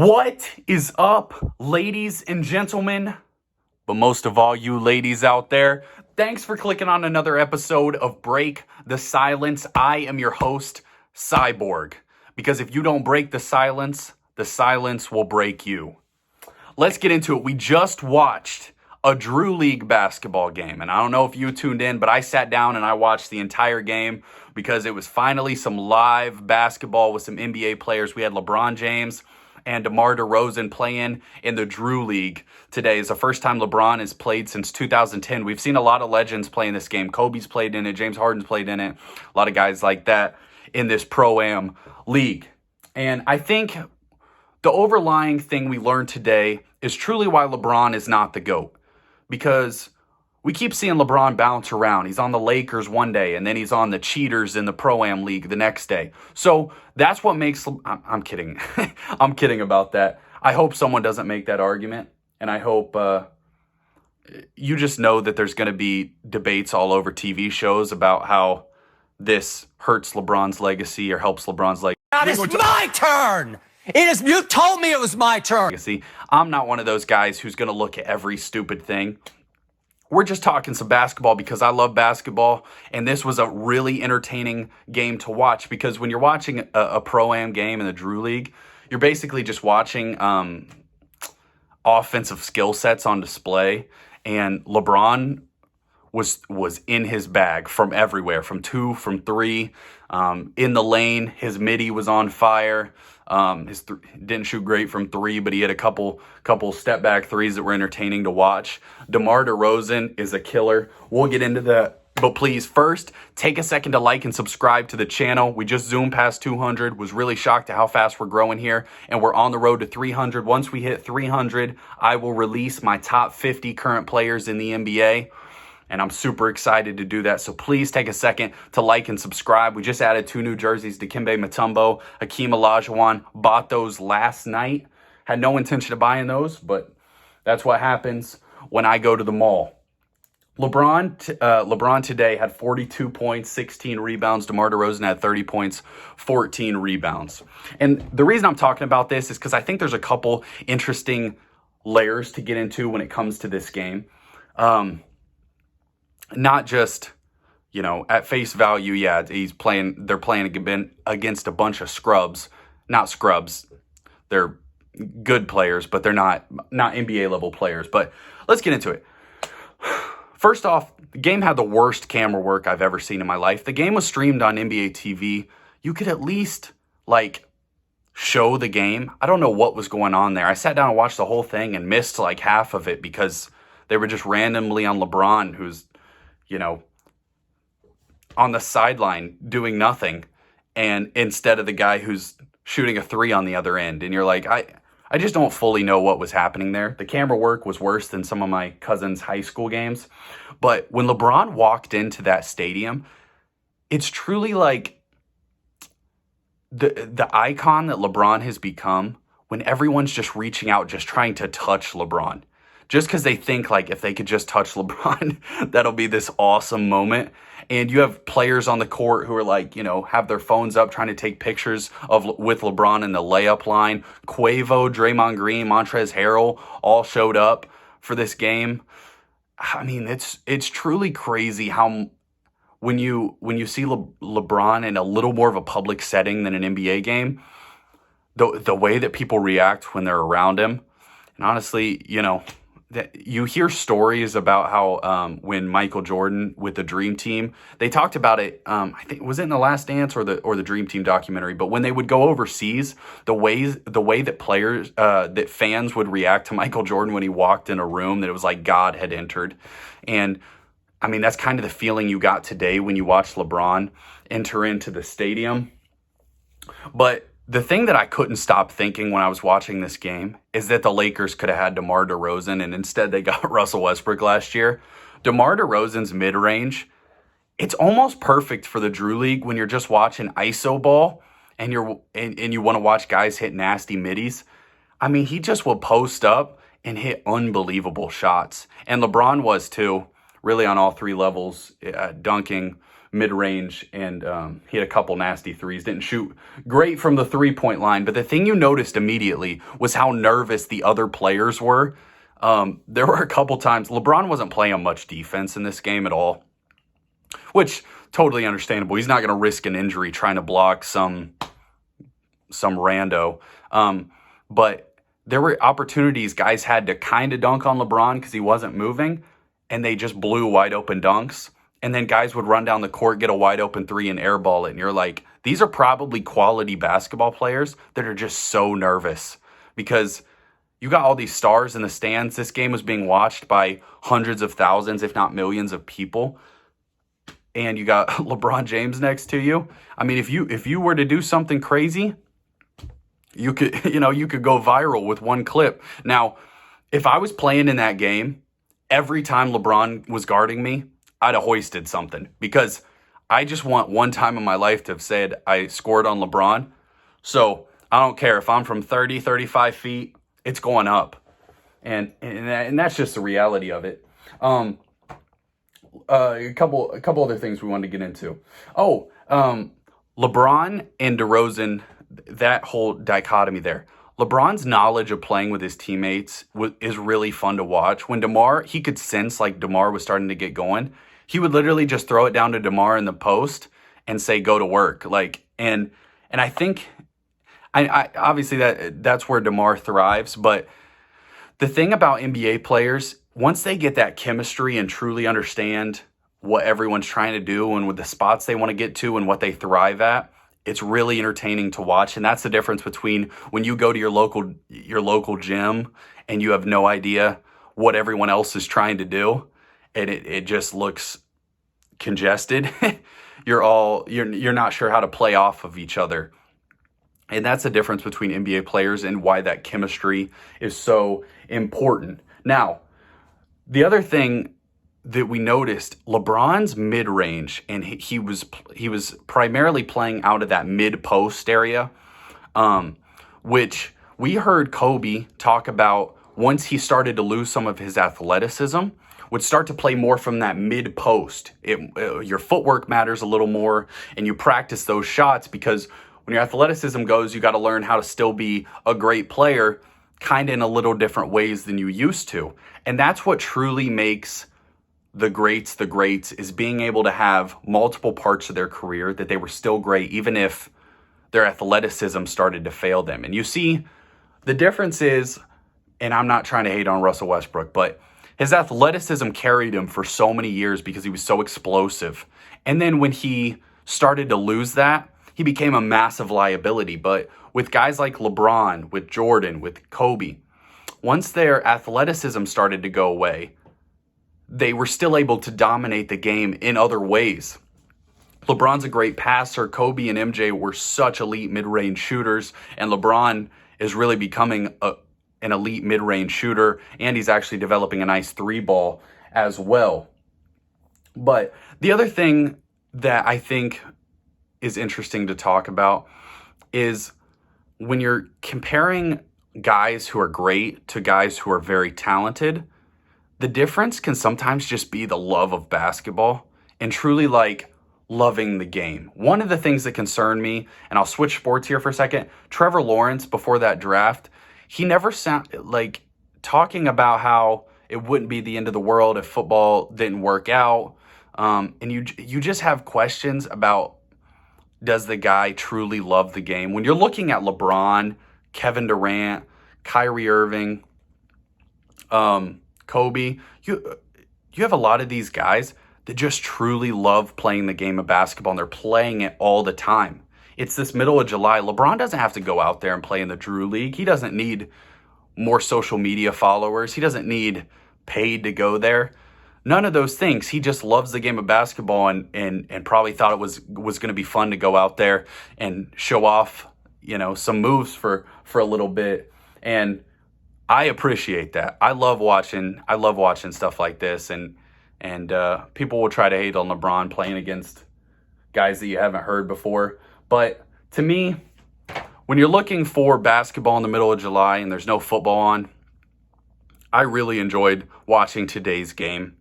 What is up, ladies and gentlemen? But most of all, you ladies out there, thanks for clicking on another episode of Break the Silence. I am your host, Cyborg. Because if you don't break the silence will break you. Let's get into it. We just watched a Drew League basketball game. And I don't know if you tuned in, but I sat down and I watched the entire game because it was finally some live basketball with some NBA players. We had LeBron James and Demar Derozan playing in the Drew League today. It's the first time LeBron has played since 2010. We've seen a lot of legends play in this game. Kobe's played in it. James Harden's played in it. A lot of guys like that in this Pro-Am league. And I think the overlying thing we learned today is truly why LeBron is not the GOAT. Because we keep seeing LeBron bounce around. He's on the Lakers one day, and then he's on the cheaters in the Pro-Am League the next day. So that's what makes... I'm kidding. I'm kidding about that. I hope someone doesn't make that argument, and I hope you just know that there's going to be debates all over TV shows about how this hurts LeBron's legacy or helps LeBron's legacy. Now it's my turn! You told me it was my turn! I'm not one of those guys who's going to look at every stupid thing. We're just talking some basketball because I love basketball, and this was a really entertaining game to watch because when you're watching a Pro-Am game in the Drew League, you're basically just watching offensive skill sets on display, and LeBron was in his bag from everywhere, from two, from three, in the lane. His midi was on fire. Didn't shoot great from three, but he had a couple step back threes that were entertaining to watch. Demar Derozan is a killer. We'll get into that. But please, first, take a second to like and subscribe to the channel. We just zoomed past 200. Was really shocked at how fast we're growing here. And we're on the road to 300. Once we hit 300, I will release my top 50 current players in the NBA. And I'm super excited to do that. So please take a second to like and subscribe. We just added 2 new jerseys, Dikembe Mutombo, Hakeem Olajuwon. Bought those last night. Had no intention of buying those, but that's what happens when I go to the mall. LeBron today had 42 points, 16 rebounds. DeMar DeRozan had 30 points, 14 rebounds. And the reason I'm talking about this is because I think there's a couple interesting layers to get into when it comes to this game. Not just, at face value, yeah, they're playing against a bunch of scrubs. Not scrubs. They're good players, but they're not NBA level players. But let's get into it. First off, the game had the worst camera work I've ever seen in my life. The game was streamed on NBA TV. You could at least, show the game. I don't know what was going on there. I sat down and watched the whole thing and missed, half of it because they were just randomly on LeBron, who's on the sideline doing nothing, and instead of the guy who's shooting a three on the other end. And you're like, I just don't fully know what was happening there. The camera work was worse than some of my cousin's high school games. But when LeBron walked into that stadium, it's truly like the icon that LeBron has become when everyone's just reaching out, just trying to touch LeBron. Just because they think, if they could just touch LeBron, that'll be this awesome moment. And you have players on the court who are have their phones up trying to take pictures with LeBron in the layup line. Quavo, Draymond Green, Montrezl Harrell all showed up for this game. I mean, it's truly crazy how when you see LeBron in a little more of a public setting than an NBA game, the way that people react when they're around him. And honestly, that you hear stories about how when Michael Jordan with the Dream Team, they talked about it. I think was it in The Last Dance or the Dream Team documentary. But when they would go overseas, the way that players that fans would react to Michael Jordan when he walked in a room, that it was like God had entered. And I mean, that's kind of the feeling you got today when you watch LeBron enter into the stadium. But the thing that I couldn't stop thinking when I was watching this game is that the Lakers could have had DeMar DeRozan, and instead they got Russell Westbrook last year. DeMar DeRozan's mid-range, it's almost perfect for the Drew League when you're just watching ISO ball and you want to watch guys hit nasty middies. I mean, he just will post up and hit unbelievable shots. And LeBron was too, really on all three levels, dunking, mid-range, and he had a couple nasty threes. Didn't shoot great from the three-point line, but the thing you noticed immediately was how nervous the other players were. There were a couple times LeBron wasn't playing much defense in this game at all, which totally understandable. He's not going to risk an injury trying to block some rando. But there were opportunities guys had to kind of dunk on LeBron because he wasn't moving, and they just blew wide open dunks. And then guys would run down the court, get a wide open three, and airball it. And you're like, these are probably quality basketball players that are just so nervous because you got all these stars in the stands. This game was being watched by hundreds of thousands, if not millions of people. And you got LeBron James next to you. I mean, if you were to do something crazy, you could go viral with one clip. Now, if I was playing in that game, every time LeBron was guarding me, I'd have hoisted something because I just want one time in my life to have said I scored on LeBron. So I don't care if I'm from 30, 35 feet, it's going up. And that's just the reality of it. A couple other things we wanted to get into. LeBron and DeRozan, that whole dichotomy there. LeBron's knowledge of playing with his teammates is really fun to watch. When he could sense like DeMar was starting to get going, he would literally just throw it down to DeMar in the post and say, go to work. And I think, I obviously that's where DeMar thrives. But the thing about NBA players, once they get that chemistry and truly understand what everyone's trying to do and with the spots they want to get to and what they thrive at, it's really entertaining to watch. And that's the difference between when you go to your local gym and you have no idea what everyone else is trying to do, and it just looks congested. You're not sure how to play off of each other. And that's the difference between NBA players and why that chemistry is so important. Now, the other thing that we noticed, LeBron's mid-range, and he was primarily playing out of that mid-post area, which we heard Kobe talk about once he started to lose some of his athleticism, would start to play more from that mid-post. Your footwork matters a little more, and you practice those shots because when your athleticism goes, you got to learn how to still be a great player kind of in a little different ways than you used to. And that's what truly makes the greats, is being able to have multiple parts of their career that they were still great, even if their athleticism started to fail them. And you see, the difference is, and I'm not trying to hate on Russell Westbrook, but his athleticism carried him for so many years because he was so explosive. And then when he started to lose that, he became a massive liability. But with guys like LeBron, with Jordan, with Kobe, once their athleticism started to go away, they were still able to dominate the game in other ways. LeBron's a great passer. Kobe and MJ were such elite mid-range shooters, and LeBron is really becoming an elite mid-range shooter, and he's actually developing a nice three ball as well. But the other thing that I think is interesting to talk about is when you're comparing guys who are great to guys who are very talented, the difference can sometimes just be the love of basketball and truly loving the game. One of the things that concerned me, and I'll switch sports here for a second, Trevor Lawrence before that draft, he never sounded talking about how it wouldn't be the end of the world if football didn't work out. And you just have questions about, does the guy truly love the game? When you're looking at LeBron, Kevin Durant, Kyrie Irving, Kobe, you have a lot of these guys that just truly love playing the game of basketball, and they're playing it all the time. It's this middle of July. LeBron doesn't have to go out there and play in the Drew League. He doesn't need more social media followers. He doesn't need paid to go there. None of those things. He just loves the game of basketball and probably thought it was going to be fun to go out there and show off, some moves for a little bit. And I appreciate that. I love watching stuff like this, and people will try to hate on LeBron playing against guys that you haven't heard before. But to me, when you're looking for basketball in the middle of July and there's no football on, I really enjoyed watching today's game.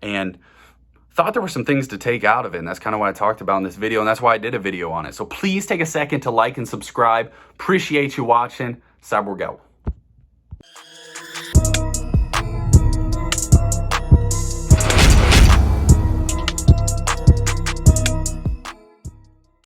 And thought there were some things to take out of it, and that's kind of what I talked about in this video, and that's why I did a video on it. So please take a second to like and subscribe. Appreciate you watching. Cyborg out.